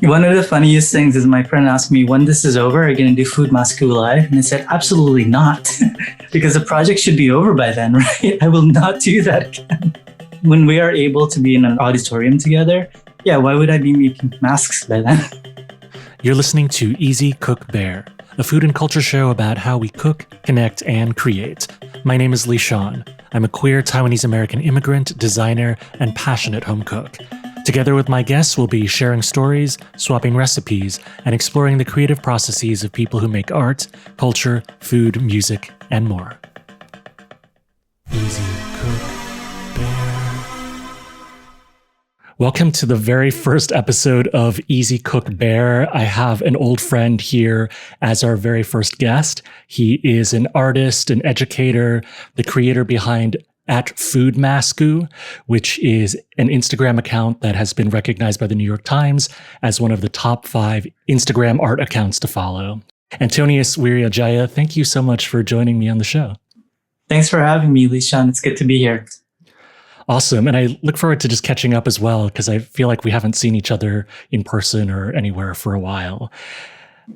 One of the funniest things is my friend asked me, when this is over, are you going to do Food Moscow live? And I said, absolutely not, because the project should be over by then, right? I will not do that again. When we are able to be in an auditorium together, yeah, why would I be making masks by then? You're listening to Easy Cook Bear, a food and culture show about how we cook, connect, and create. My name is Lee Sean. I'm a queer Taiwanese-American immigrant, designer, and passionate home cook. Together with my guests, we'll be sharing stories, swapping recipes, and exploring the creative processes of people who make art, culture, food, music, and more. Easy Cook Bear. Welcome to the very first episode of Easy Cook Bear. I have an old friend here as our very first guest. He is an artist, an educator, the creator behind @Food Moscow, which is an Instagram account that has been recognized by the New York Times as one of the top 5 Instagram art accounts to follow. Antonius Wiriadjaja, thank you so much for joining me on the show. Thanks for having me, Lishan. It's good to be here. Awesome. And I look forward to just catching up as well, because I feel like we haven't seen each other in person or anywhere for a while.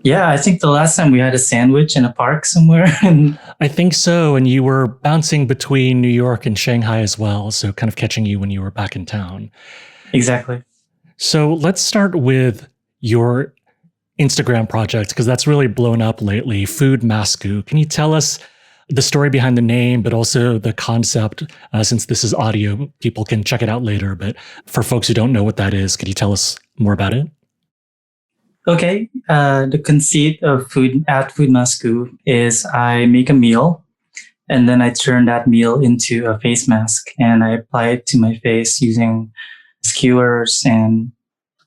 Yeah, I think the last time we had a sandwich in a park somewhere. I think so. And you were bouncing between New York and Shanghai as well. So kind of catching you when you were back in town. Exactly. So let's start with your Instagram project, because that's really blown up lately, Food Moscow. Can you tell us the story behind the name, but also the concept? Since this is audio, people can check it out later. But for folks who don't know what that is, could you tell us more about it? Okay, the conceit of Food Moscow is I make a meal and then I turn that meal into a face mask and I apply it to my face using skewers and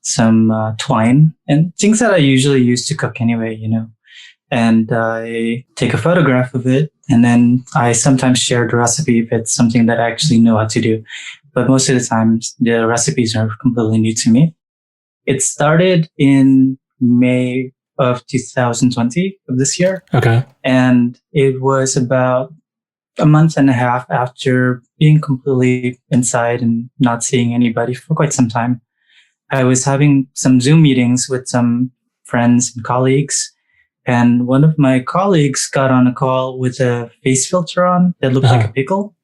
some twine and things that I usually use to cook anyway, And I take a photograph of it and then I sometimes share the recipe if it's something that I actually know how to do. But most of the times the recipes are completely new to me. It started in May of 2020 of this year. Okay. And it was about a month and a half after being completely inside and not seeing anybody for quite some time. I was having some Zoom meetings with some friends and colleagues. And one of my colleagues got on a call with a face filter on that looked like a pickle.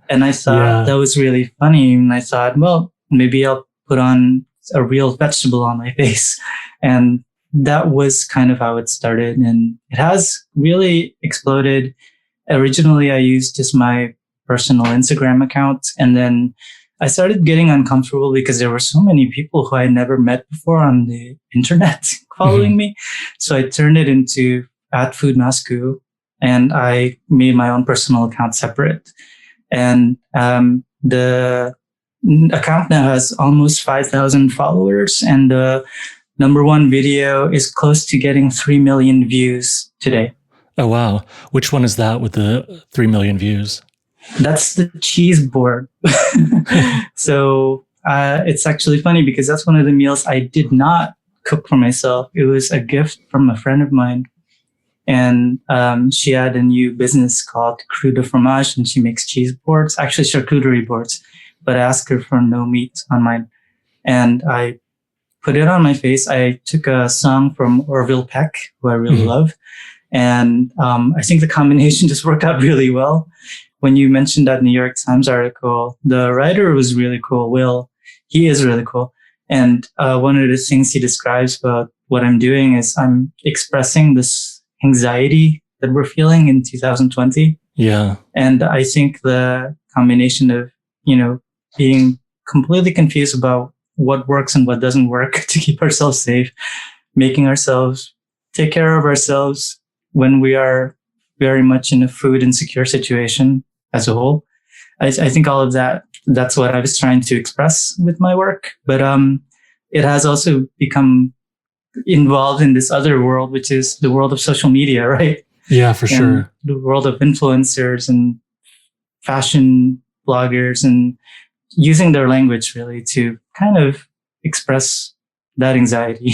And I thought that was really funny. And I thought, well, maybe I'll put on a real vegetable on my face. And that was kind of how it started. And it has really exploded. Originally, I used just my personal Instagram account. And then I started getting uncomfortable because there were so many people who I never met before on the internet following me. So I turned it into @Food Moscow and I made my own personal account separate. And the account now has almost 5,000 followers and the number one video is close to getting 3 million views today. Oh, wow. Which one is that with the 3 million views? That's the cheese board. So it's actually funny because that's one of the meals I did not cook for myself. It was a gift from a friend of mine. And she had a new business called Cru de Fromage and she makes cheese boards, actually charcuterie boards. But I asked her for no meat on mine. And I put it on my face. I took a song from Orville Peck, who I really love. And I think the combination just worked out really well. When you mentioned that New York Times article, the writer was really cool, Will. He is really cool. And one of the things he describes about what I'm doing is I'm expressing this anxiety that we're feeling in 2020. Yeah. And I think the combination of, being completely confused about what works and what doesn't work to keep ourselves safe, making ourselves take care of ourselves when we are very much in a food insecure situation as a whole. I think all of that's what I was trying to express with my work. But it has also become involved in this other world, which is the world of social media, right? Yeah, for sure. The world of influencers and fashion bloggers and using their language really to kind of express that anxiety.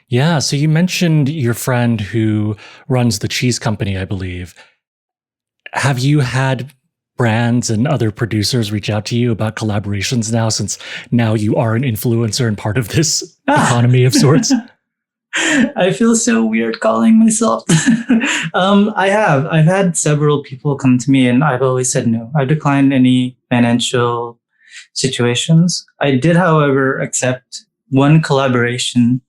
Yeah. So you mentioned your friend who runs the cheese company, I believe. Have you had brands and other producers reach out to you about collaborations now, since now you are an influencer and part of this economy of sorts? I feel so weird calling myself. I've had several people come to me and I've always said no. I've declined any financial situations. I did, however, accept one collaboration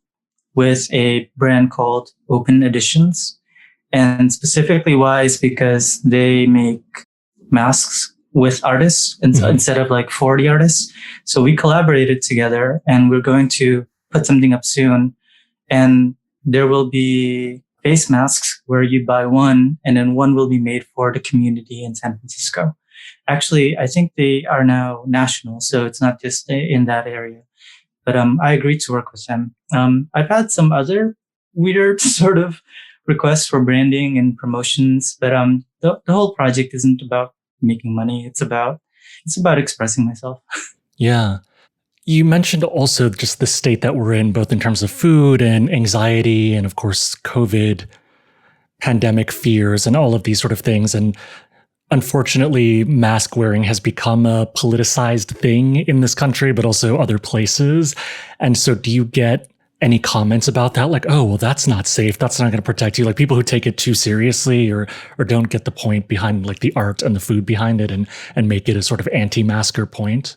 with a brand called Open Editions. And specifically why is because they make masks with artists instead of like 40 artists. So we collaborated together and we're going to put something up soon. And there will be face masks where you buy one and then one will be made for the community in San Francisco. Actually, I think they are now national, so it's not just in that area. But I agreed to work with them. I've had some other weird sort of requests for branding and promotions, but the whole project isn't about making money. It's about expressing myself. Yeah. You mentioned also just the state that we're in, both in terms of food and anxiety, and of course, COVID, pandemic fears, and all of these sort of things. And unfortunately, mask wearing has become a politicized thing in this country, but also other places. And so do you get any comments about that? Like, oh, well, that's not safe. That's not going to protect you. Like people who take it too seriously or don't get the point behind like the art and the food behind it and make it a sort of anti-masker point.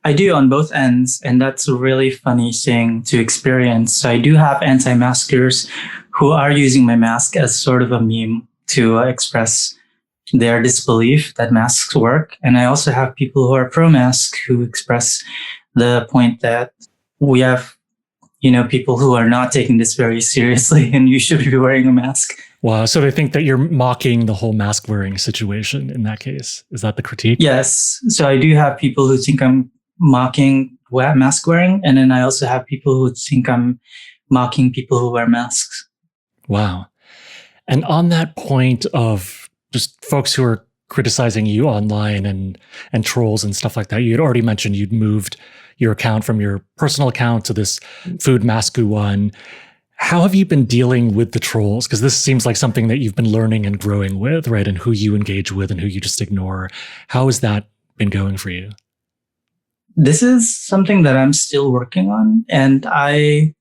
I do on both ends, and that's a really funny thing to experience. So I do have anti-maskers who are using my mask as sort of a meme to express their disbelief that masks work. And I also have people who are pro-mask who express the point that we have, people who are not taking this very seriously and you should be wearing a mask. Wow. So they think that you're mocking the whole mask wearing situation in that case. Is that the critique? Yes. So I do have people who think I'm mocking mask wearing. And then I also have people who think I'm mocking people who wear masks. Wow. And on that point of just folks who are criticizing you online and trolls and stuff like that, you had already mentioned you'd moved your account from your personal account to this Food Masku one. How have you been dealing with the trolls? Because this seems like something that you've been learning and growing with, right? And who you engage with and who you just ignore. How has that been going for you? This is something that I'm still working on. And I,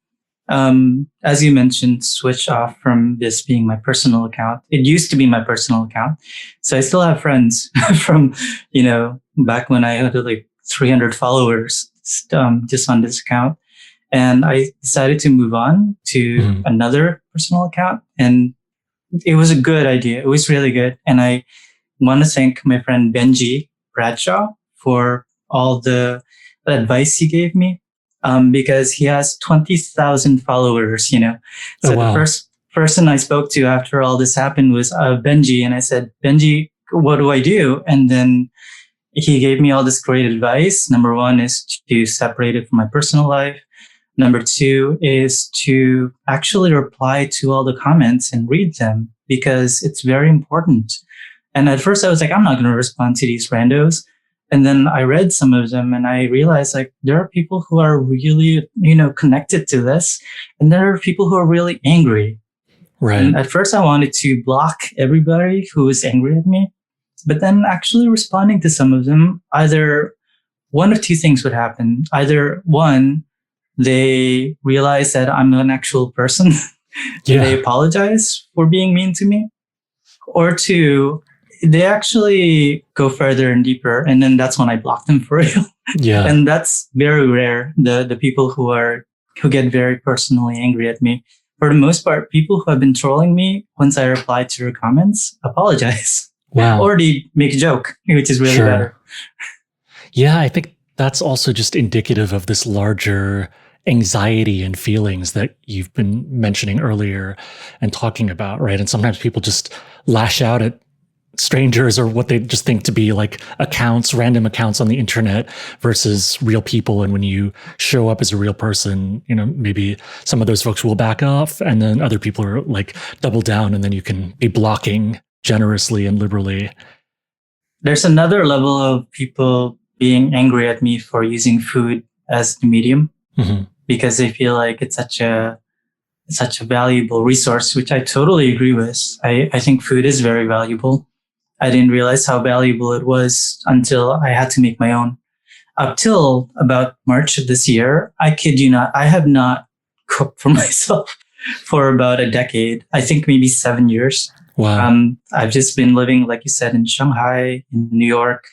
as you mentioned, switched off from this being my personal account. It used to be my personal account. So I still have friends from, back when I had like 300 followers just on this account. And I decided to move on to another personal account. And it was a good idea. It was really good. And I want to thank my friend Benji Bradshaw for all the advice he gave me, because he has 20,000 followers, So The first person I spoke to after all this happened was Benji. And I said, Benji, what do I do? And then he gave me all this great advice. Number one is to separate it from my personal life. Number two is to actually reply to all the comments and read them because it's very important. And at first I was like, I'm not going to respond to these randos. And then I read some of them and I realized like there are people who are really, connected to this. And there are people who are really angry. Right. And at first I wanted to block everybody who was angry at me. But then actually responding to some of them, either one of two things would happen. Either one, they realize that I'm an actual person. Yeah. They apologize for being mean to me. Or two, they actually go further and deeper. And then that's when I block them for real. Yeah. And that's very rare. The people who get very personally angry at me. For the most part, people who have been trolling me, once I reply to their comments, apologize. Wow. Or they make a joke, which is really better. Yeah, I think that's also just indicative of this larger anxiety and feelings that you've been mentioning earlier and talking about, right? And sometimes people just lash out at strangers or what they just think to be like accounts, random accounts on the internet versus real people. And when you show up as a real person, maybe some of those folks will back off and then other people are like double down and then you can be blocking generously and liberally. There's another level of people being angry at me for using food as the medium because they feel like it's such a valuable resource, which I totally agree with. I think food is very valuable. I didn't realize how valuable it was until I had to make my own. Up till about March of this year, I kid you not, I have not cooked for myself for about a decade. I think maybe 7 years. Wow. I've just been living, like you said, in Shanghai, in New York,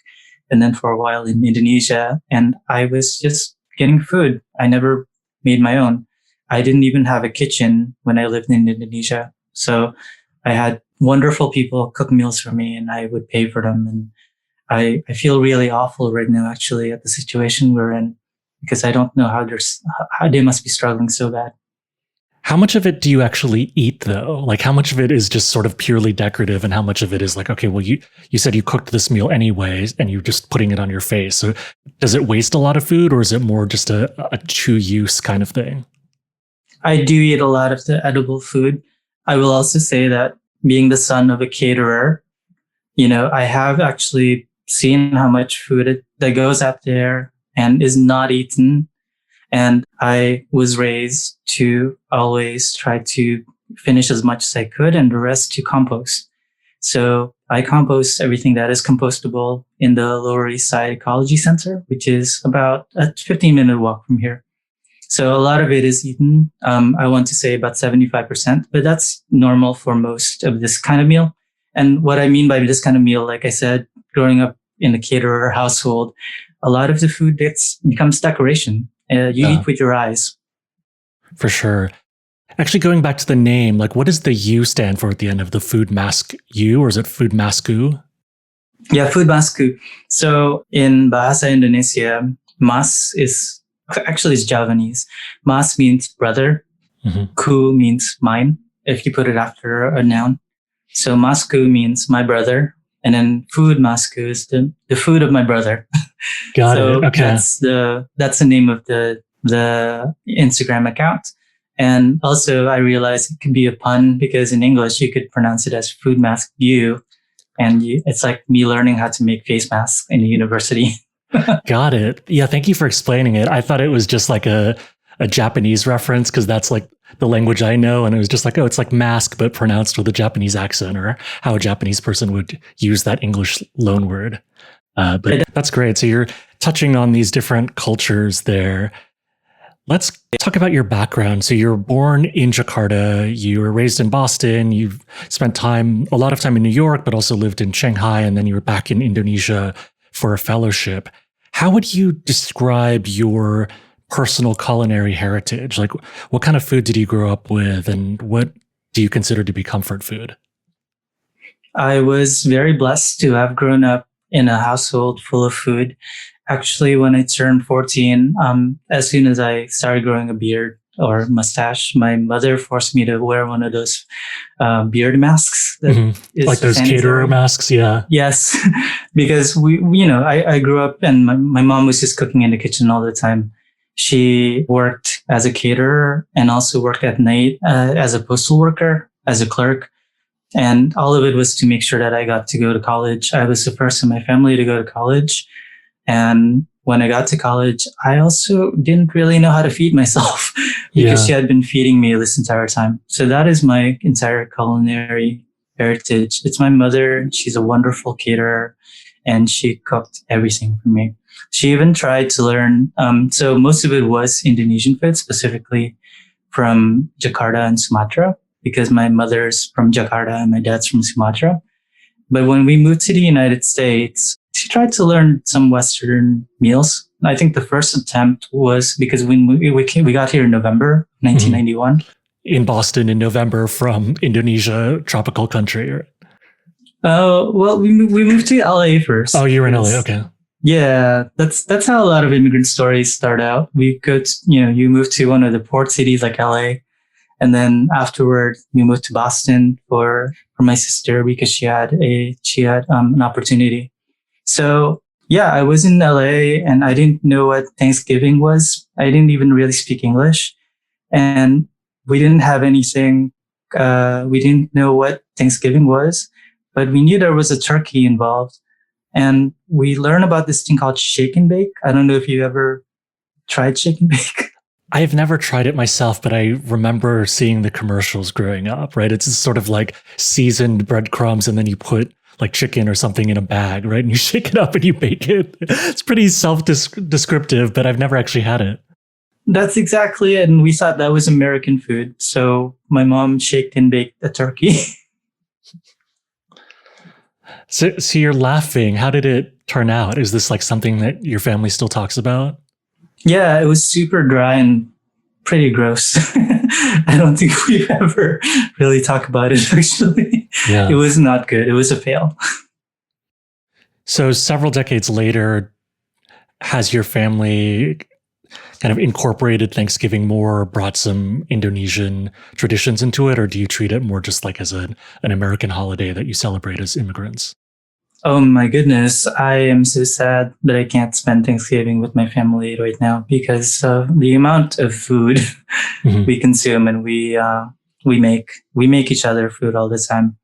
and then for a while in Indonesia. And I was just getting food. I never made my own. I didn't even have a kitchen when I lived in Indonesia. So I had wonderful people cook meals for me and I would pay for them. And I feel really awful right now, actually, at the situation we're in, because I don't know how they must be struggling so bad. How much of it do you actually eat, though? Like, how much of it is just sort of purely decorative, and how much of it is like, okay, well, you said you cooked this meal anyways, and you're just putting it on your face. So does it waste a lot of food, or is it more just a true use kind of thing? I do eat a lot of the edible food. I will also say that being the son of a caterer, I have actually seen how much food that goes out there and is not eaten. And I was raised to always try to finish as much as I could and the rest to compost. So I compost everything that is compostable in the Lower East Side Ecology Center, which is about a 15-minute walk from here. So a lot of it is eaten. I want to say about 75%, but that's normal for most of this kind of meal. And what I mean by this kind of meal, like I said, growing up in a caterer household, a lot of the food becomes decoration. You eat with your eyes. For sure. Actually, going back to the name, like, what does the U stand for at the end of the food mask U, or is it food masku? Yeah, food masku. So in Bahasa Indonesia, mas is Javanese. Mas means brother. Mm-hmm. Ku means mine, if you put it after a noun. So masku means my brother. And then food masku is the food of my brother. Got it. Okay. That's the name of the Instagram account. And also I realized it could be a pun because in English you could pronounce it as food mask you. And it's like me learning how to make face masks in a university. Got it. Yeah. Thank you for explaining it. I thought it was just like a Japanese reference because that's like the language I know. And it was just like, oh, it's like mask, but pronounced with a Japanese accent, or how a Japanese person would use that English loan word. But that's great. So you're touching on these different cultures there. Let's talk about your background. So you were born in Jakarta, you were raised in Boston, you've spent a lot of time in New York, but also lived in Shanghai, and then you were back in Indonesia for a fellowship. How would you describe your personal culinary heritage? Like, what kind of food did you grow up with, and what do you consider to be comfort food? I was very blessed to have grown up in a household full of food. Actually, when I turned 14, as soon as I started growing a beard or mustache, my mother forced me to wear one of those beard masks. Like those caterer masks, yeah. Yes, because I grew up and my mom was just cooking in the kitchen all the time. She worked as a caterer and also worked at night as a postal worker, as a clerk. And all of it was to make sure that I got to go to college. I was the first in my family to go to college. And when I got to college, I also didn't really know how to feed myself because she had been feeding me this entire time. So that is my entire culinary heritage. It's my mother. She's a wonderful caterer and she cooked everything for me. She even tried to learn. So most of it was Indonesian food, specifically from Jakarta and Sumatra, because my mother's from Jakarta and my dad's from Sumatra. But when we moved to the United States, she tried to learn some Western meals. I think the first attempt was because we got here in November 1991. In Boston in November from Indonesia, tropical country. Well, we moved to LA first. Oh, you were in LA, okay. Yeah, that's how a lot of immigrant stories start out. We go to, you move to one of the port cities like LA. And then afterward, we moved to Boston for my sister because she had an opportunity. So yeah, I was in LA and I didn't know what Thanksgiving was. I didn't even really speak English, and we didn't have anything. We didn't know what Thanksgiving was, but we knew there was a turkey involved, and we learned about this thing called shake and bake. I don't know if you ever tried shake and bake. I've never tried it myself, but I remember seeing the commercials growing up, right? It's sort of like seasoned breadcrumbs and then you put like chicken or something in a bag, right? And you shake it up and you bake it. It's pretty self-descriptive, but I've never actually had it. That's exactly it. And we thought that was American food. So my mom shaked and baked a turkey. So you're laughing. How did it turn out? Is this like something that your family still talks about? Yeah, it was super dry and pretty gross. I don't think we've ever really talked about it, actually. Yeah. It was not good. It was a fail. So several decades later, has your family kind of incorporated Thanksgiving more, brought some Indonesian traditions into it, or do you treat it more just like as an American holiday that you celebrate as immigrants? Oh my goodness. I am so sad that I can't spend Thanksgiving with my family right now because of the amount of food we consume, and we make each other food all the time.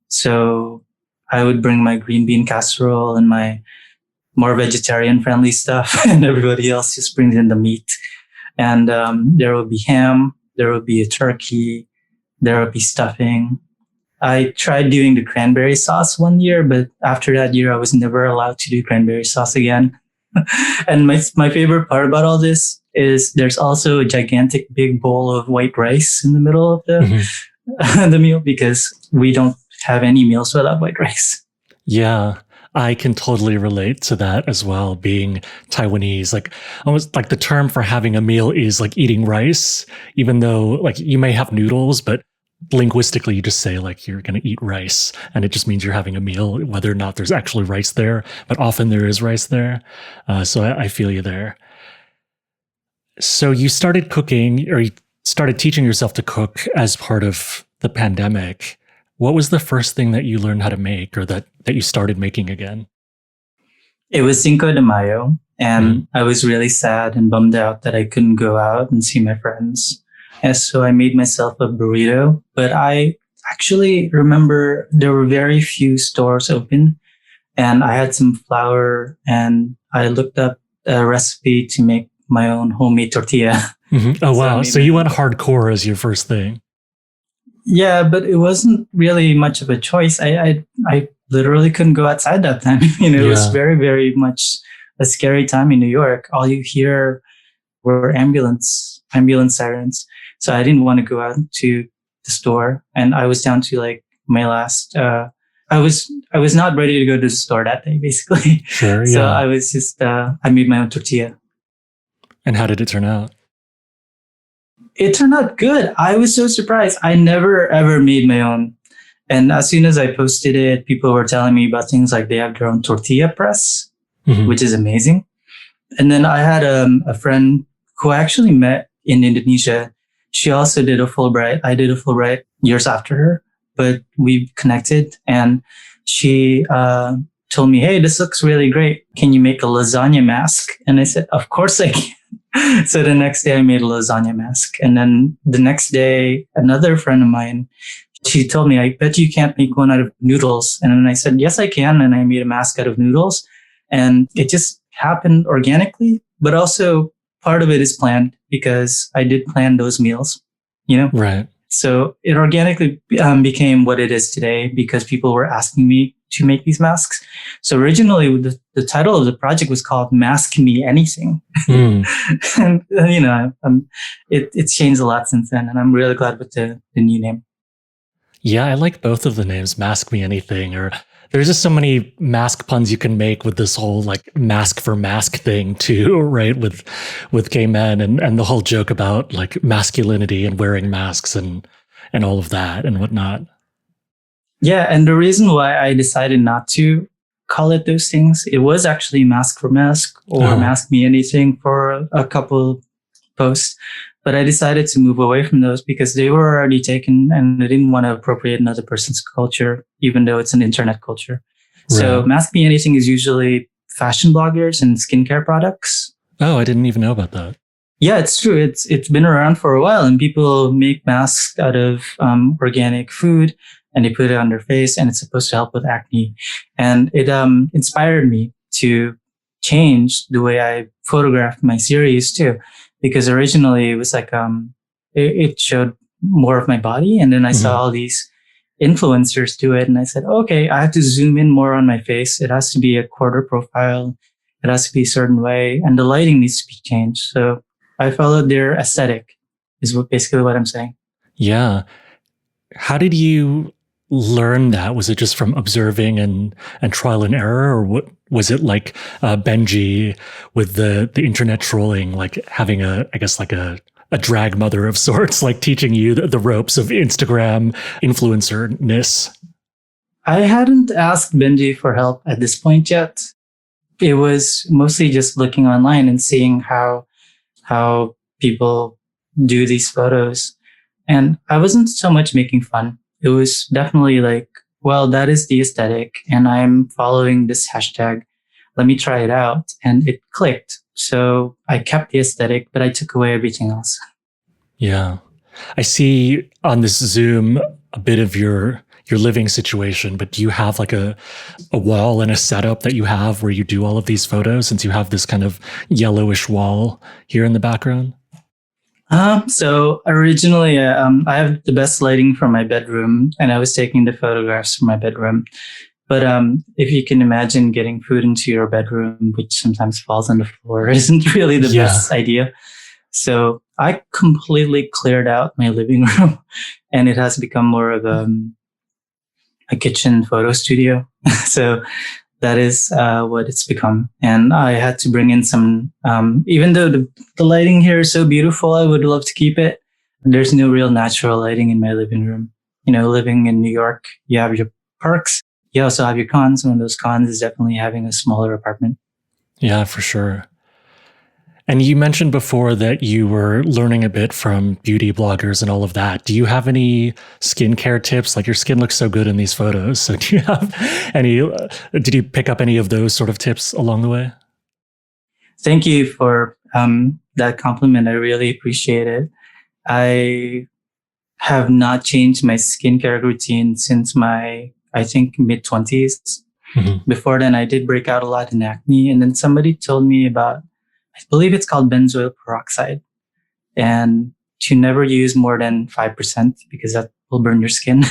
So I would bring my green bean casserole and my more vegetarian friendly stuff, and everybody else just brings in the meat. And there will be ham, there will be a turkey, there will be stuffing. I tried doing the cranberry sauce one year, but after that year, I was never allowed to do cranberry sauce again. And my favorite part about all this is there's also a gigantic big bowl of white rice in the middle of the meal, because we don't have any meals without white rice. Yeah, I can totally relate to that as well. Being Taiwanese, like almost like the term for having a meal is like eating rice, even though like you may have noodles, but linguistically you just say like you're going to eat rice, and it just means you're having a meal, whether or not there's actually rice there, but often there is rice there. So I feel you there. So you started cooking, or you started teaching yourself to cook as part of the pandemic. What was the first thing that you learned how to make, or that you started making again? It was Cinco de Mayo, and I was really sad and bummed out that I couldn't go out and see my friends. And so I made myself a burrito, but I actually remember there were very few stores open, and I had some flour, and I looked up a recipe to make my own homemade tortilla. Oh, wow. So you went hardcore as your first thing. Yeah, but it wasn't really much of a choice. I literally couldn't go outside that time. It was very, very much a scary time in New York. All you hear were ambulance sirens. So I didn't want to go out to the store, and I was down to like my last. I was not ready to go to the store that day, basically. Sure. So I was just I made my own tortilla. And how did it turn out? It turned out good. I was so surprised. I never ever made my own. And as soon as I posted it, people were telling me about things like they have their own tortilla press, which is amazing. And then I had a friend who I actually met in Indonesia. She also did a Fulbright. I did a Fulbright years after her, but we connected, and she told me, "Hey, this looks really great. Can you make a lasagna mask?" And I said, "Of course I can." So the next day I made a lasagna mask. And then the next day, another friend of mine, she told me, "I bet you can't make one out of noodles." And then I said, "Yes, I can." And I made a mask out of noodles, and it just happened organically, but also part of it is planned because I did plan those meals, Right. So it organically became what it is today because people were asking me to make these masks. So originally the title of the project was called Mask Me Anything. And, it's changed a lot since then. And I'm really glad with the new name. Yeah, I like both of the names, Mask Me Anything, or there's just so many mask puns you can make with this whole like mask for mask thing too, right? With gay men and the whole joke about like masculinity and wearing masks and all of that and whatnot. Yeah, and the reason why I decided not to call it those things, it was actually Mask for Mask or Mask Me Anything for a couple posts. But I decided to move away from those because they were already taken, and I didn't want to appropriate another person's culture, even though it's an internet culture. Right. So Mask Me Anything is usually fashion bloggers and skincare products. Oh, I didn't even know about that. Yeah, it's true. It's been around for a while, and people make masks out of organic food, and they put it on their face, and it's supposed to help with acne. And it inspired me to change the way I photographed my series too. Because originally it was like, it showed more of my body. And then I saw all these influencers do it. And I said, okay, I have to zoom in more on my face. It has to be a quarter profile. It has to be a certain way. And the lighting needs to be changed. So I followed their aesthetic is basically what I'm saying. Yeah. How did you learn that? Was it just from observing and trial and error, or what was it like Benji with the internet trolling, like having a drag mother of sorts, like teaching you the ropes of Instagram influencer-ness? I hadn't asked Benji for help at this point yet. It was mostly just looking online and seeing how people do these photos. And I wasn't so much making fun. It was definitely like, well, that is the aesthetic and I'm following this hashtag. Let me try it out. And it clicked. So I kept the aesthetic, but I took away everything else. Yeah. I see on this Zoom a bit of your living situation, but do you have like a wall and a setup that you have where you do all of these photos, since you have this kind of yellowish wall here in the background? So originally, I have the best lighting from my bedroom, and I was taking the photographs from my bedroom. But if you can imagine getting food into your bedroom, which sometimes falls on the floor, isn't really the best idea. So I completely cleared out my living room, and it has become more of a kitchen photo studio. So that is what it's become. And I had to bring in some, even though the lighting here is so beautiful, I would love to keep it. There's no real natural lighting in my living room. You know, living in New York, you have your perks. You also have your cons. One of those cons is definitely having a smaller apartment. Yeah, for sure. And you mentioned before that you were learning a bit from beauty bloggers and all of that. Do you have any skincare tips? Like, your skin looks so good in these photos. So do you have any, did you pick up any of those sort of tips along the way? Thank you for that compliment. I really appreciate it. I have not changed my skincare routine since my, I think, mid-20s. Mm-hmm. Before then, I did break out a lot in acne. And then somebody told me about, I believe it's called benzoyl peroxide, and to never use more than 5% because that will burn your skin,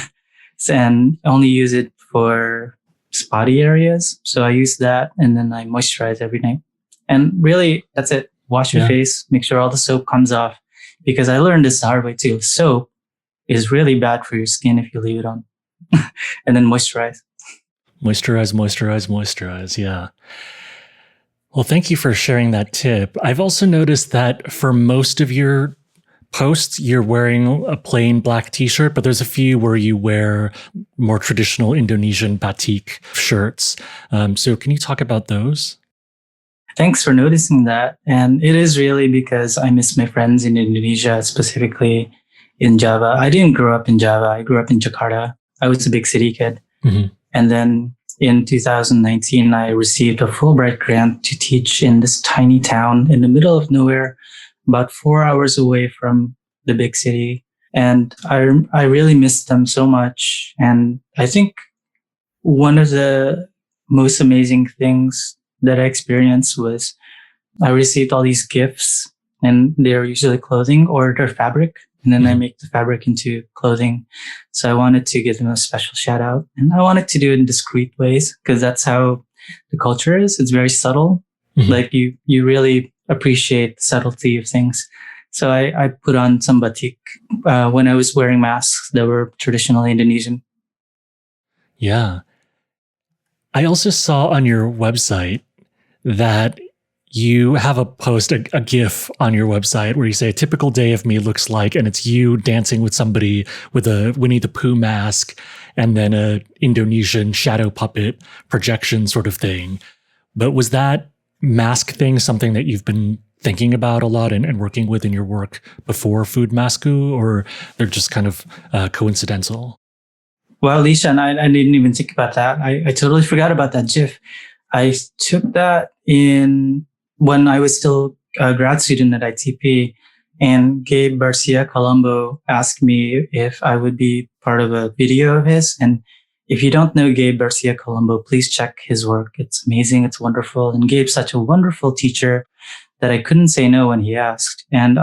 and only use it for spotty areas. So I use that, and then I moisturize every night. And really, that's it. Wash your face, make sure all the soap comes off, because I learned this the hard way too. Soap is really bad for your skin if you leave it on. And then moisturize. Moisturize. Yeah. Well, thank you for sharing that tip. I've also noticed that for most of your posts, you're wearing a plain black t-shirt, but there's a few where you wear more traditional Indonesian batik shirts. So can you talk about those? Thanks for noticing that. And it is really because I miss my friends in Indonesia, specifically in Java. I didn't grow up in Java. I grew up in Jakarta. I was a big city kid. Mm-hmm. And then in 2019, I received a Fulbright grant to teach in this tiny town in the middle of nowhere, about 4 hours away from the big city. And I really missed them so much. And I think one of the most amazing things that I experienced was I received all these gifts, and they're usually clothing or they're fabric. And then I make the fabric into clothing. So I wanted to give them a special shout out. And I wanted to do it in discreet ways, because that's how the culture is. It's very subtle. Mm-hmm. Like you really appreciate the subtlety of things. So I put on some batik when I was wearing masks that were traditionally Indonesian. Yeah. I also saw on your website that you have a post, a GIF on your website where you say a typical day of me looks like, and it's you dancing with somebody with a Winnie the Pooh mask and then a Indonesian shadow puppet projection sort of thing. But was that mask thing something that you've been thinking about a lot and working with in your work before Food Masku, or they're just kind of coincidental? Well, Lishan, I didn't even think about that. I totally forgot about that GIF. I took that in when I was still a grad student at ITP, and Gabe Garcia Colombo asked me if I would be part of a video of his. And if you don't know Gabe Garcia Colombo, please check his work. It's amazing. It's wonderful. And Gabe's such a wonderful teacher that I couldn't say no when he asked. And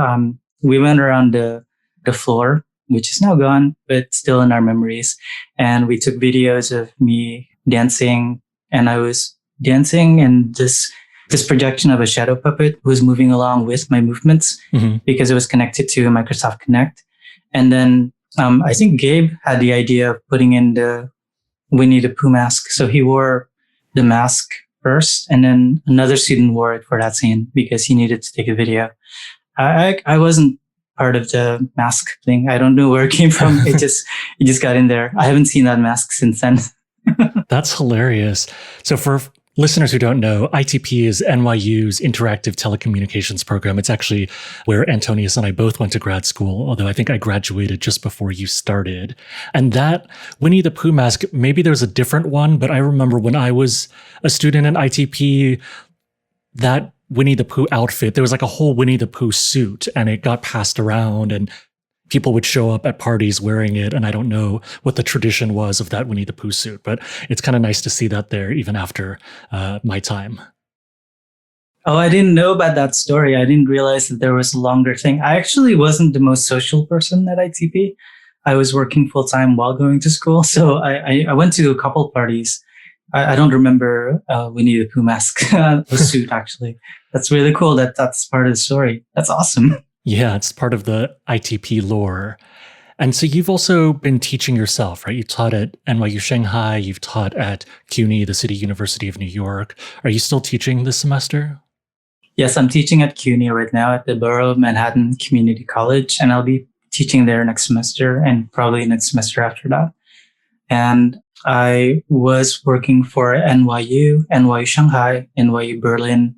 we went around the floor which is now gone, but still in our memories. And we took videos of me dancing, and I was dancing and this projection of a shadow puppet was moving along with my movements because it was connected to Microsoft Connect. And then I think Gabe had the idea of putting in the Winnie the Pooh mask. So he wore the mask first, and then another student wore it for that scene because he needed to take a video. I wasn't part of the mask thing. I don't know where it came from. It just got in there. I haven't seen that mask since then. That's hilarious. So for listeners who don't know, ITP is NYU's interactive telecommunications program. It's actually where Antonius and I both went to grad school, although I think I graduated just before you started. And that Winnie the Pooh mask, maybe there's a different one, but I remember when I was a student in ITP, that Winnie the Pooh outfit, there was like a whole Winnie the Pooh suit, and it got passed around and people would show up at parties wearing it. And I don't know what the tradition was of that Winnie the Pooh suit, but it's kind of nice to see that there even after my time. Oh, I didn't know about that story. I didn't realize that there was a longer thing. I actually wasn't the most social person at ITP. I was working full time while going to school. So I went to a couple parties. I don't remember Winnie the Pooh mask, the suit, actually. That's really cool that that's part of the story. That's awesome. Yeah, it's part of the ITP lore. And so you've also been teaching yourself, right? You taught at NYU Shanghai, you've taught at CUNY, the City University of New York. Are you still teaching this semester? Yes, I'm teaching at CUNY right now at the Borough of Manhattan Community College, and I'll be teaching there next semester and probably next semester after that. And I was working for NYU Shanghai, NYU Berlin,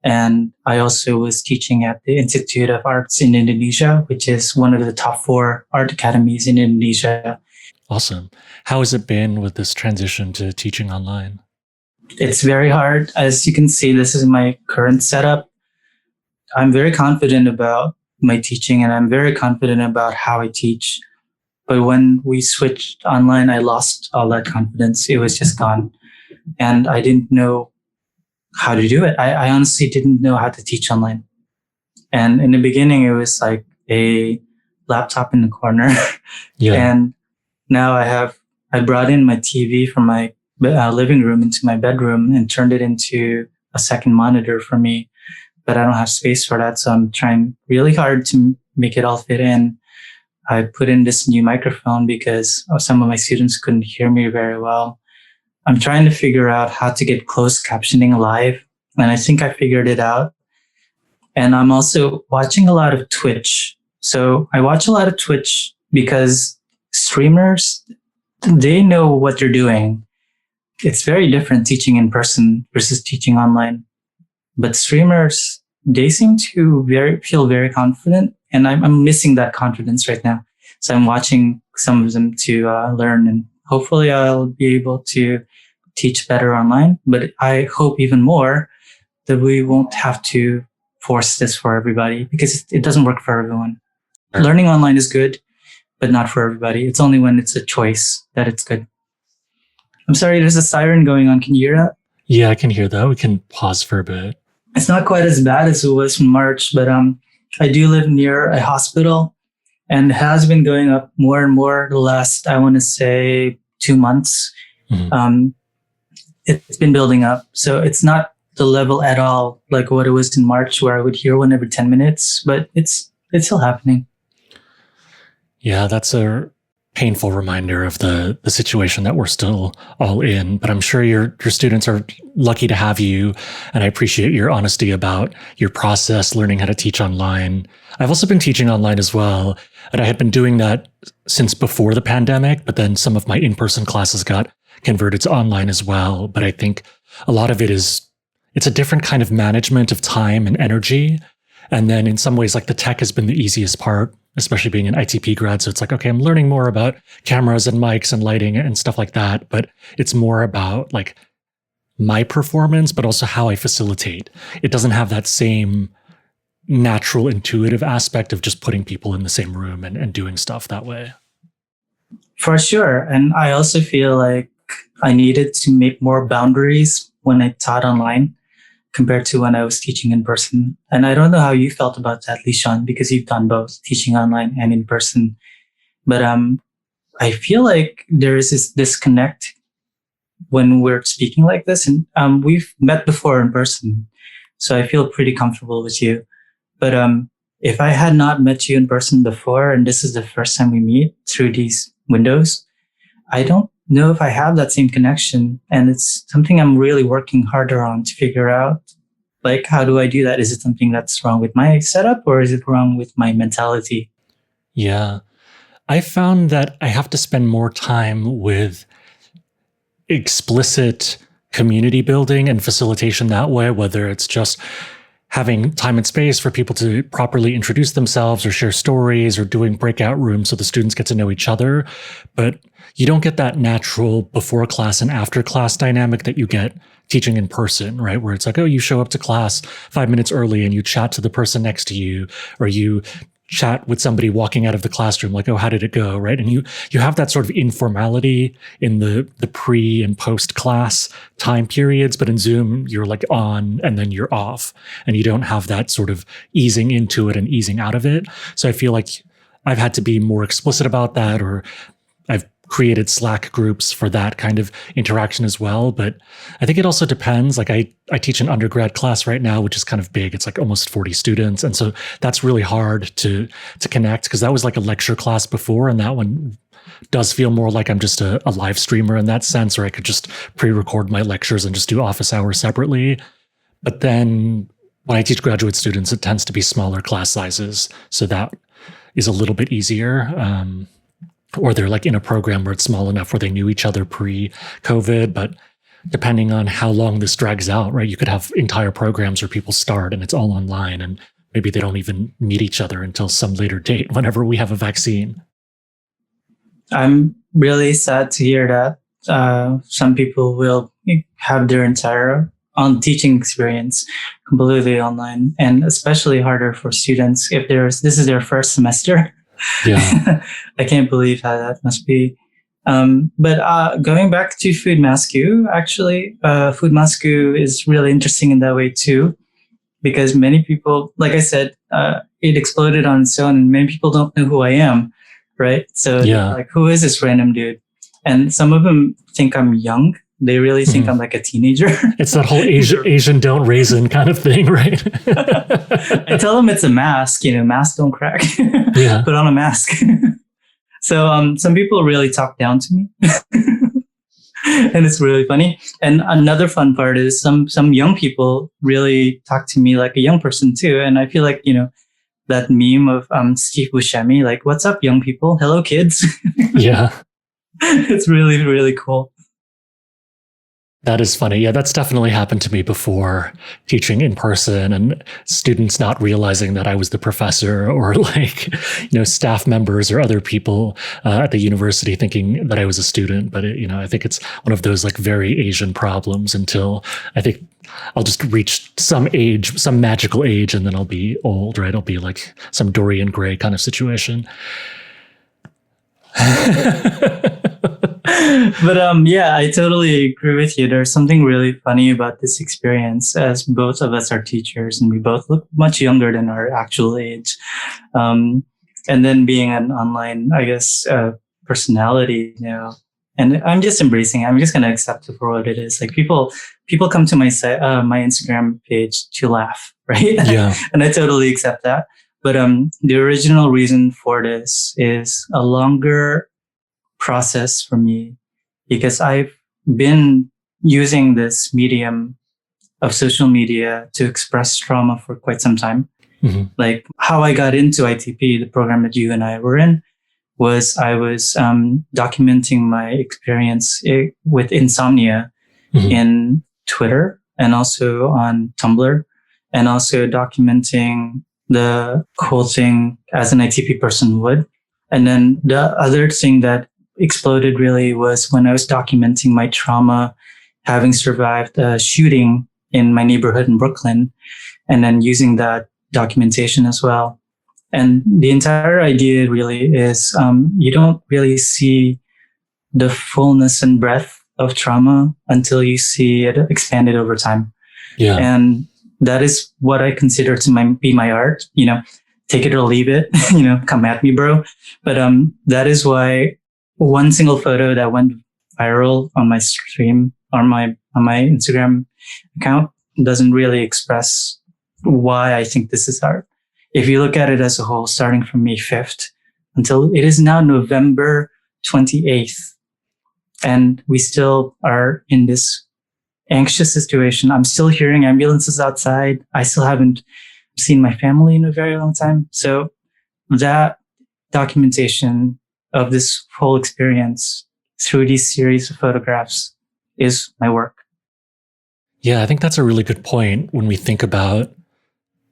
and I also was teaching at the Institute of Arts in Indonesia, which is one of the top 4 art academies in Indonesia. Awesome. How has it been with this transition to teaching online? It's very hard. As you can see, this is my current setup. I'm very confident about my teaching, and I'm very confident about how I teach. But when we switched online, I lost all that confidence. It was just gone. And I didn't know how to do it. I honestly didn't know how to teach online. And in the beginning, it was like a laptop in the corner. Yeah. And now I brought in my TV from my living room into my bedroom and turned it into a second monitor for me. But I don't have space for that. So I'm trying really hard to make it all fit in. I put in this new microphone because some of my students couldn't hear me very well. I'm trying to figure out how to get closed captioning live, and I think I figured it out. And I'm also watching a lot of Twitch. So I watch a lot of Twitch because streamers, they know what they're doing. It's very different teaching in person versus teaching online. But streamers, they seem to feel very confident, and I'm missing that confidence right now. So I'm watching some of them to learn, and hopefully I'll be able to teach better online. But I hope even more that we won't have to force this for everybody, because it doesn't work for everyone. Learning online is good, but not for everybody. It's only when it's a choice that it's good. I'm sorry, there's a siren going on. Can you hear that? Yeah, I can hear that. We can pause for a bit. It's not quite as bad as it was in March, but I do live near a hospital, and it has been going up more and more the last, I want to say, 2 months. Mm-hmm. It's been building up. So it's not the level at all like what it was in March, where I would hear one every 10 minutes, but it's still happening. Yeah, that's a painful reminder of the situation that we're still all in. But I'm sure your students are lucky to have you. And I appreciate your honesty about your process, learning how to teach online. I've also been teaching online as well. And I had been doing that since before the pandemic, but then some of my in-person classes got converted to online as well. But I think a lot of it's a different kind of management of time and energy. And then in some ways, like the tech has been the easiest part, especially being an ITP grad. So it's like, okay, I'm learning more about cameras and mics and lighting and stuff like that. But it's more about like my performance, but also how I facilitate. It doesn't have that same natural, intuitive aspect of just putting people in the same room and doing stuff that way. For sure. And I also feel like I needed to make more boundaries when I taught online compared to when I was teaching in person. And I don't know how you felt about that, Lishan, because you've done both teaching online and in person. But I feel like there is this disconnect when we're speaking like this, and we've met before in person, so I feel pretty comfortable with you. But if I had not met you in person before, and this is the first time we meet through these windows, I don't know if I have that same connection, and it's something I'm really working harder on to figure out. Like, how do I do that? Is it something that's wrong with my setup, or is it wrong with my mentality? Yeah. I found that I have to spend more time with explicit community building and facilitation that way, whether it's just having time and space for people to properly introduce themselves or share stories or doing breakout rooms so the students get to know each other. But you don't get that natural before class and after class dynamic that you get teaching in person, right? Where it's like, oh, you show up to class 5 minutes early and you chat to the person next to you, or you chat with somebody walking out of the classroom, like, oh, how did it go, right? And you have that sort of informality in the pre and post class time periods, but in Zoom, you're like on and then you're off, and you don't have that sort of easing into it and easing out of it. So I feel like I've had to be more explicit about that, or I've created Slack groups for that kind of interaction as well. But I think it also depends. Like I teach an undergrad class right now, which is kind of big. It's like almost 40 students. And so that's really hard to connect, because that was like a lecture class before. And that one does feel more like I'm just a live streamer in that sense, or I could just pre-record my lectures and just do office hours separately. But then when I teach graduate students, it tends to be smaller class sizes. So that is a little bit easier. Or they're like in a program where it's small enough where they knew each other pre-COVID. But depending on how long this drags out, right, you could have entire programs where people start and it's all online, and maybe they don't even meet each other until some later date, whenever we have a vaccine. I'm really sad to hear that some people will have their entire teaching experience completely online, and especially harder for students if this is their first semester. Yeah. I can't believe how that must be. But going back to Food Mascu, actually, Food Mascu is really interesting in that way too, because many people, like I said, it exploded on its own, and many people don't know who I am, right? So like, who is this random dude? And some of them think I'm young. They really think I'm like a teenager. It's that whole Asian don't raisin kind of thing, right? I tell them it's a mask, mask don't crack. Yeah. Put on a mask. So some people really talk down to me. And it's really funny. And another fun part is some young people really talk to me like a young person too. And I feel like, that meme of Steve Buscemi, like, what's up, young people? Hello, kids. Yeah. It's really, really cool. That is funny. Yeah, that's definitely happened to me before, teaching in person, and students not realizing that I was the professor, or like, staff members or other people at the university thinking that I was a student. But I think it's one of those like very Asian problems until I think I'll just reach some age, some magical age, and then I'll be old, right? I'll be like some Dorian Gray kind of situation. But yeah, I totally agree with you. There's something really funny about this experience, as both of us are teachers and we both look much younger than our actual age. And then being an online, I guess, personality now. And I'm just embracing it. I'm just going to accept it for what it is. Like people come to my site, my Instagram page to laugh, right? Yeah. And I totally accept that. But the original reason for this is a longer process for me, because I've been using this medium of social media to express trauma for quite some time. Mm-hmm. Like how I got into ITP, the program that you and I were in, was I was documenting my experience with insomnia in Twitter and also on Tumblr, and also documenting the whole thing as an ITP person would. And then the other thing that exploded really was when I was documenting my trauma, having survived a shooting in my neighborhood in Brooklyn, and then using that documentation as well. And the entire idea really is you don't really see the fullness and breadth of trauma until you see it expanded over time. Yeah. And that is what I consider to be my art, take it or leave it, come at me, bro. But that is why one single photo that went viral on my stream on my Instagram account doesn't really express why I think this is art. If you look at it as a whole, starting from May 5th until it is now November 28th, and we still are in this anxious situation. I'm still hearing ambulances outside. I still haven't seen my family in a very long time. So that documentation of this whole experience through these series of photographs is my work. Yeah, I think that's a really good point when we think about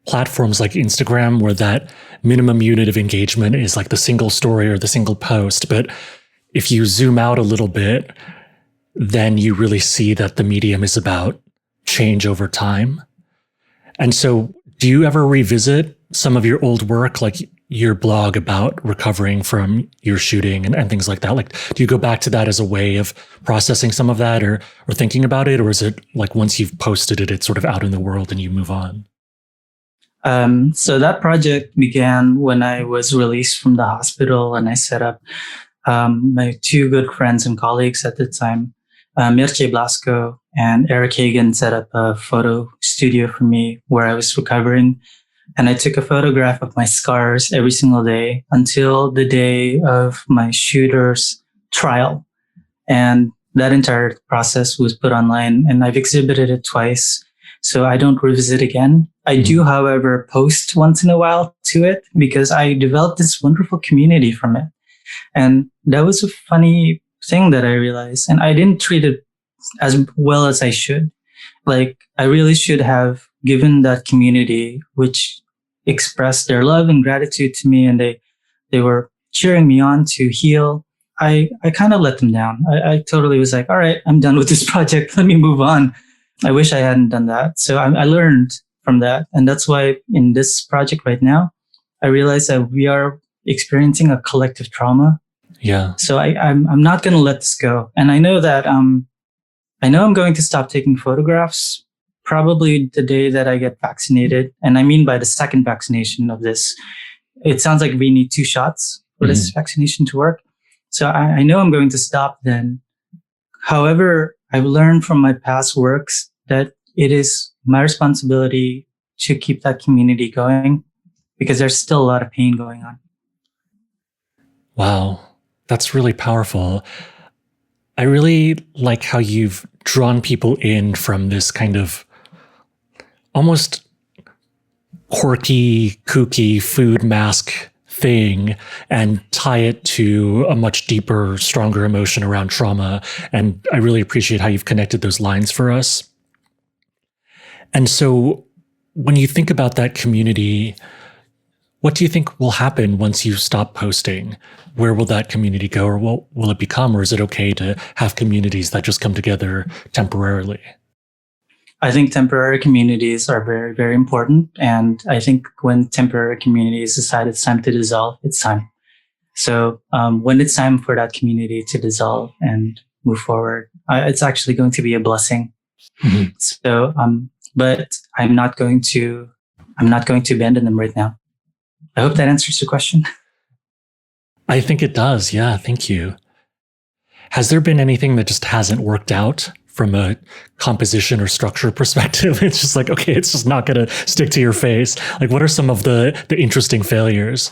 platforms like Instagram, where that minimum unit of engagement is like the single story or the single post. But if you zoom out a little bit, then you really see that the medium is about change over time. And so do you ever revisit some of your old work, like your blog about recovering from your shooting and things like that? Like, do you go back to that as a way of processing some of that or thinking about it? Or is it like once you've posted it, it's sort of out in the world and you move on? So that project began when I was released from the hospital, and I set up my two good friends and colleagues at the time, Mircea Blasco and Eric Hagen, set up a photo studio for me where I was recovering. And I took a photograph of my scars every single day until the day of my shooter's trial. And that entire process was put online, and I've exhibited it twice. So I don't revisit again. I do, however, post once in a while to it because I developed this wonderful community from it. And that was a funny thing that I realized. And I didn't treat it as well as I should. Like, I really should have given that community, which expressed their love and gratitude to me, and they were cheering me on to heal. I kind of let them down. I totally was like, all right, I'm done with this project. Let me move on. I wish I hadn't done that. So I learned from that. And that's why in this project right now, I realized that we are experiencing a collective trauma. Yeah. So I'm not going to let this go. And I know that, I know I'm going to stop taking photographs probably the day that I get vaccinated. And I mean by the second vaccination of this. It sounds like we need 2 shots for this vaccination to work. So I know I'm going to stop then. However, I've learned from my past works that it is my responsibility to keep that community going because there's still a lot of pain going on. Wow, that's really powerful. I really like how you've drawn people in from this kind of almost quirky, kooky food mask thing and tie it to a much deeper, stronger emotion around trauma. And I really appreciate how you've connected those lines for us. And so when you think about that community, what do you think will happen once you stop posting? Where will that community go, or what will it become? Or is it okay to have communities that just come together temporarily? I think temporary communities are very, very important. And I think when temporary communities decide it's time to dissolve, it's time. So when it's time for that community to dissolve and move forward, it's actually going to be a blessing. Mm-hmm. So, but I'm not going to abandon them right now. I hope that answers your question. I think it does. Yeah, thank you. Has there been anything that just hasn't worked out from a composition or structure perspective? It's just like, okay, it's just not going to stick to your face. Like, what are some of the interesting failures?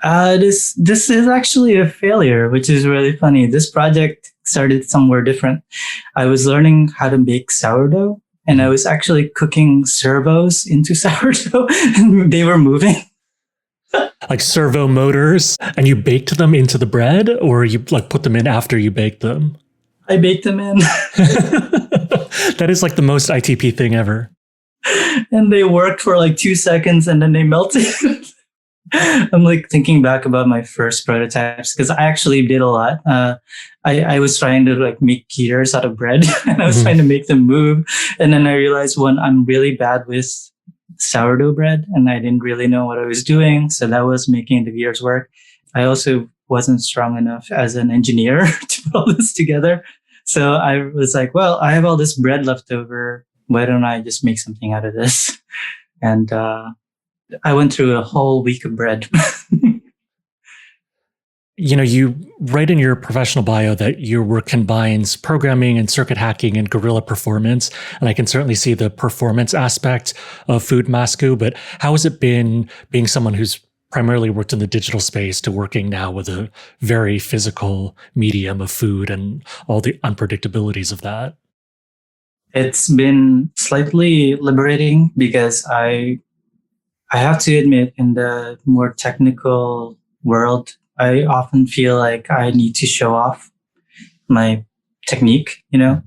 This is actually a failure, which is really funny. This project started somewhere different. I was learning how to bake sourdough, and I was actually cooking servos into sourdough, and they were moving. Like servo motors, and you baked them into the bread, or you like put them in after you baked them? I baked them in. That is like the most ITP thing ever. And they worked for like 2 seconds and then they melted. I'm like thinking back about my first prototypes because I actually did a lot. I was trying to like make gears out of bread and I was trying to make them move. And then I realized I'm really bad with sourdough bread and I didn't really know what I was doing. So that was making the gears work. I also wasn't strong enough as an engineer to put all this together. So I was like, well, I have all this bread left over. Why don't I just make something out of this? And I went through a whole week of bread. You write in your professional bio that your work combines programming and circuit hacking and guerrilla performance. And I can certainly see the performance aspect of Food Masku, but how has it been being someone who's primarily worked in the digital space to working now with a very physical medium of food and all the unpredictabilities of that? It's been slightly liberating because I have to admit, in the more technical world, I often feel like I need to show off my technique,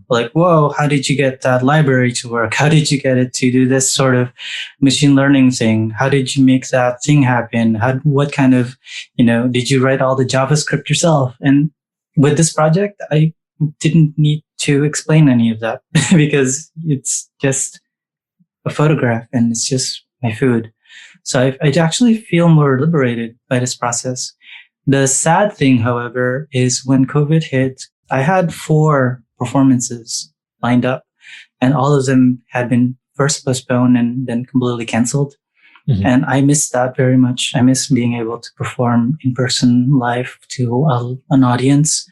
like, whoa, how did you get that library to work? How did you get it to do this sort of machine learning thing? How did you make that thing happen? What kind of, did you write all the JavaScript yourself? And with this project, I didn't need to explain any of that because it's just a photograph and it's just my food. So I actually feel more liberated by this process. The sad thing, however, is when COVID hit, I had 4 performances lined up and all of them had been first postponed and then completely canceled. Mm-hmm. And I miss that very much. I miss being able to perform in person live to an audience.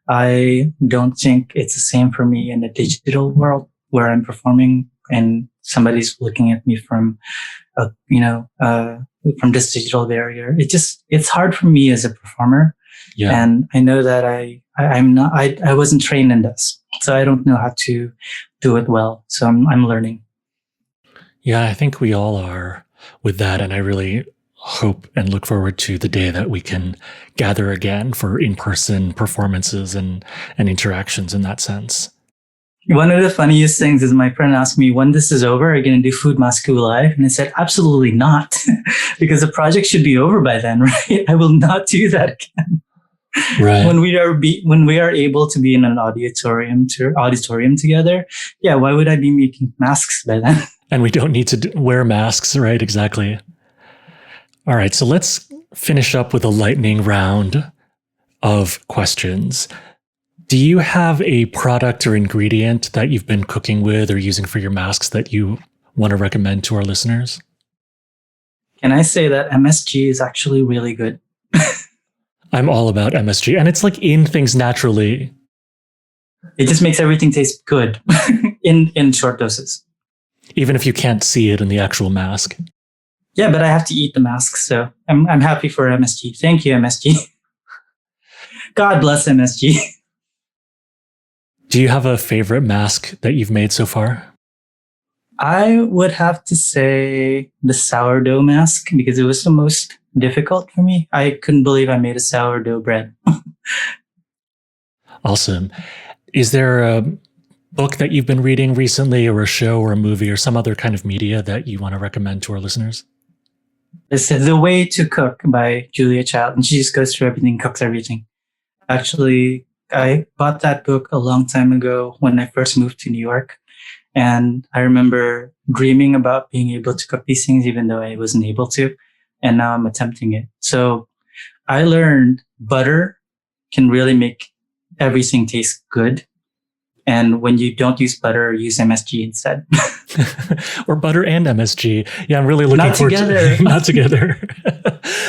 I don't think it's the same for me in the digital world where I'm performing and somebody's looking at me from this digital barrier. It's hard for me as a performer. Yeah. And I know that I wasn't trained in this, so I don't know how to do it well. So I'm learning. Yeah, I think we all are with that. And I really hope and look forward to the day that we can gather again for in-person performances and interactions in that sense. One of the funniest things is my friend asked me, when this is over, are you going to do Food Masku live? And I said, absolutely not, because the project should be over by then, right? I will not do that again. Right. When we are able to be in an auditorium together, yeah, why would I be making masks by then? And we don't need to wear masks, right? Exactly. All right, so let's finish up with a lightning round of questions. Do you have a product or ingredient that you've been cooking with or using for your masks that you want to recommend to our listeners? Can I say that MSG is actually really good? I'm all about MSG, and it's like in things naturally. It just makes everything taste good in short doses. Even if you can't see it in the actual mask. Yeah, but I have to eat the mask, so I'm happy for MSG. Thank you, MSG. God bless MSG. Do you have a favorite mask that you've made so far? I would have to say the sourdough mask because it was the most difficult for me. I couldn't believe I made a sourdough bread. Awesome. Is there a book that you've been reading recently or a show or a movie or some other kind of media that you want to recommend to our listeners? This is The Way to Cook by Julia Child, and she just goes through everything, cooks everything. Actually, I bought that book a long time ago when I first moved to New York. And I remember dreaming about being able to cook these things, even though I wasn't able to. And now I'm attempting it. So I learned butter can really make everything taste good. And when you don't use butter, use MSG instead. Or butter and MSG. Yeah, I'm really looking forward to not together.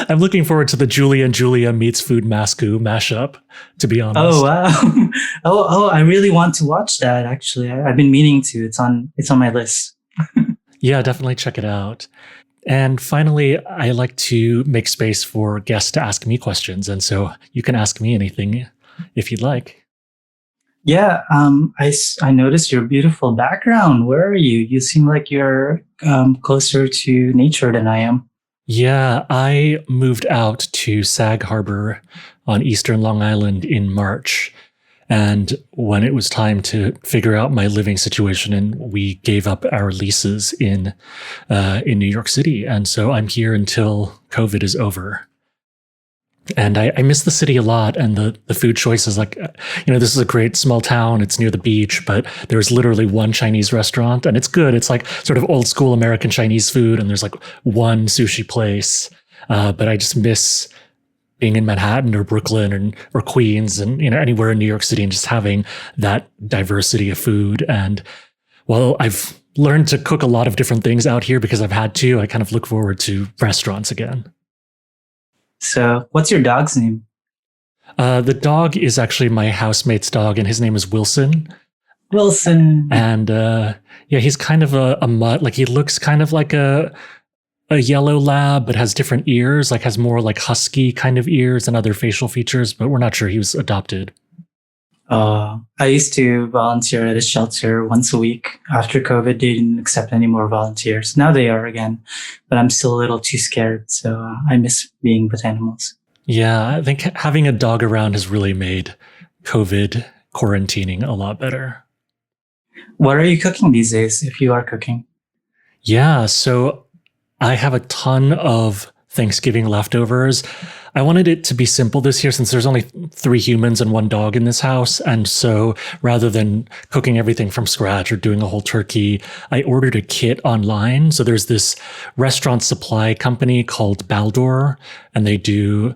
I'm looking forward to the Julia and Julia meets Food Masku mashup, to be honest. Oh, wow. Oh, I really want to watch that, actually. I've been meaning to. It's on my list. Yeah, definitely check it out. And finally, I like to make space for guests to ask me questions. And so you can ask me anything if you'd like. Yeah, I noticed your beautiful background. Where are you? You seem like you're closer to nature than I am. Yeah, I moved out to Sag Harbor on Eastern Long Island in March. And when it was time to figure out my living situation, and we gave up our leases in New York City. And so I'm here until COVID is over. And I miss the city a lot, and the food choices. Like, this is a great small town. It's near the beach, but there's literally one Chinese restaurant, and it's good. It's like sort of old school American Chinese food, and there's like one sushi place. But I just miss being in Manhattan or Brooklyn or Queens, and anywhere in New York City, and just having that diversity of food. And while I've learned to cook a lot of different things out here because I've had to. I kind of look forward to restaurants again. So, what's your dog's name? The dog is actually my housemate's dog, and his name is Wilson. Wilson. And he's kind of a mutt. Like, he looks kind of like a yellow lab, but has different ears, like has more like husky kind of ears and other facial features, but we're not sure. He was adopted. I used to volunteer at a shelter once a week. After COVID, they didn't accept any more volunteers. Now they are again, but I'm still a little too scared. So I miss being with animals. Yeah, I think having a dog around has really made COVID quarantining a lot better. What are you cooking these days, if you are cooking? Yeah, so I have a ton of Thanksgiving leftovers. I wanted it to be simple this year since there's only 3 humans and 1 dog in this house. And so rather than cooking everything from scratch or doing a whole turkey, I ordered a kit online. So there's this restaurant supply company called Baldor, and they do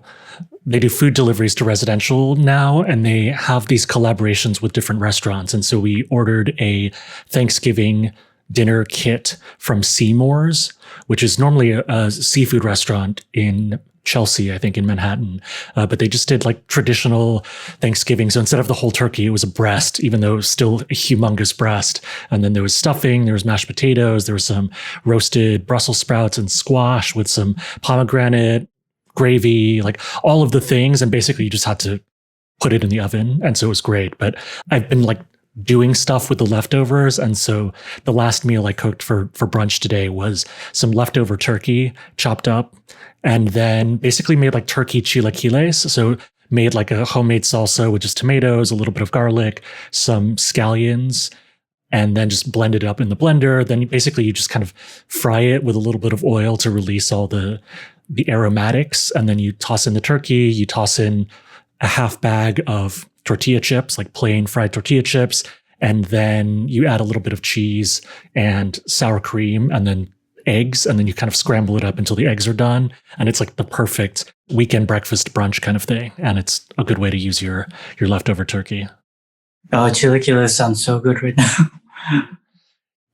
food deliveries to residential now, and they have these collaborations with different restaurants. And so we ordered a Thanksgiving dinner kit from Seymour's, which is normally a seafood restaurant in Chelsea, I think in Manhattan. But they just did like traditional Thanksgiving. So instead of the whole turkey, it was a breast, even though it was still a humongous breast. And then there was stuffing, there was mashed potatoes, there was some roasted Brussels sprouts and squash with some pomegranate, gravy, like all of the things. And basically you just had to put it in the oven. And so it was great. But I've been like doing stuff with the leftovers. And so the last meal I cooked for brunch today was some leftover turkey chopped up, and then basically made like turkey chilaquiles. So made like a homemade salsa with just tomatoes, a little bit of garlic, some scallions, and then just blend it up in the blender. Then basically you just kind of fry it with a little bit of oil to release all the aromatics. And then you toss in the turkey, you toss in a half bag of tortilla chips, like plain fried tortilla chips. And then you add a little bit of cheese and sour cream and then eggs. And then you kind of scramble it up until the eggs are done. And it's like the perfect weekend breakfast brunch kind of thing. And it's a good way to use your leftover turkey. Oh, chilaquiles sounds so good right now.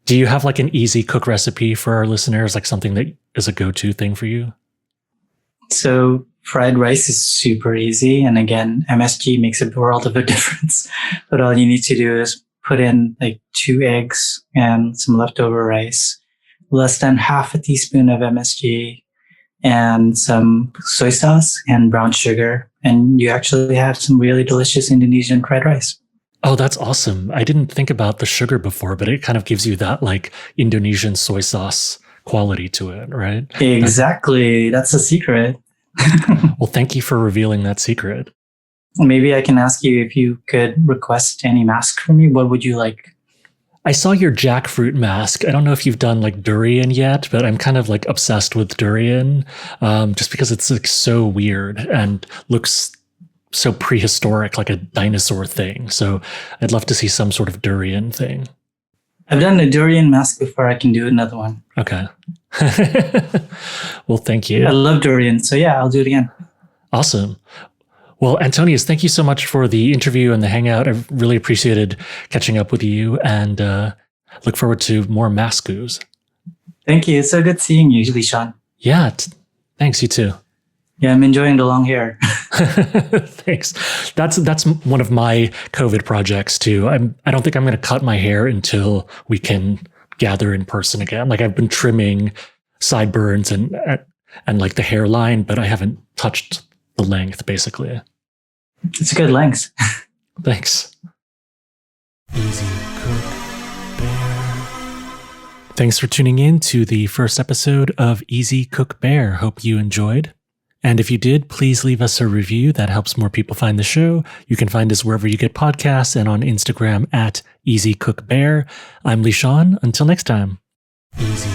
Do you have like an easy cook recipe for our listeners? Like something that is a go-to thing for you? So fried rice is super easy. And again, MSG makes a world of a difference. But all you need to do is put in like 2 eggs and some leftover rice, less than half a teaspoon of MSG, and some soy sauce and brown sugar. And you actually have some really delicious Indonesian fried rice. Oh, that's awesome. I didn't think about the sugar before, but it kind of gives you that like Indonesian soy sauce quality to it, right? Exactly. That's the secret. Well, thank you for revealing that secret. Maybe I can ask you if you could request any mask for me. What would you like? I saw your jackfruit mask. I don't know if you've done like durian yet, but I'm kind of like obsessed with durian, just because it's like so weird and looks so prehistoric, like a dinosaur thing. So I'd love to see some sort of durian thing. I've done a durian mask before. I can do another one. Okay. Well, thank you. I love durian. So yeah, I'll do it again. Awesome. Well, Antonius, thank you so much for the interview and the hangout. I really appreciated catching up with you, and look forward to more maskus. Thank you. It's so good seeing you, Lishan. Yeah. Thanks, you too. Yeah, I'm enjoying the long hair. Thanks. That's one of my COVID projects too. I don't think I'm going to cut my hair until we can gather in person again. Like I've been trimming sideburns and like the hairline, but I haven't touched the length basically. It's a good length. Thanks. Easy Cook Bear. Thanks for tuning in to the first episode of Easy Cook Bear. Hope you enjoyed. And if you did, please leave us a review. That helps more people find the show. You can find us wherever you get podcasts and on Instagram at Easy Cook Bear. I'm Lishan. Until next time. Easy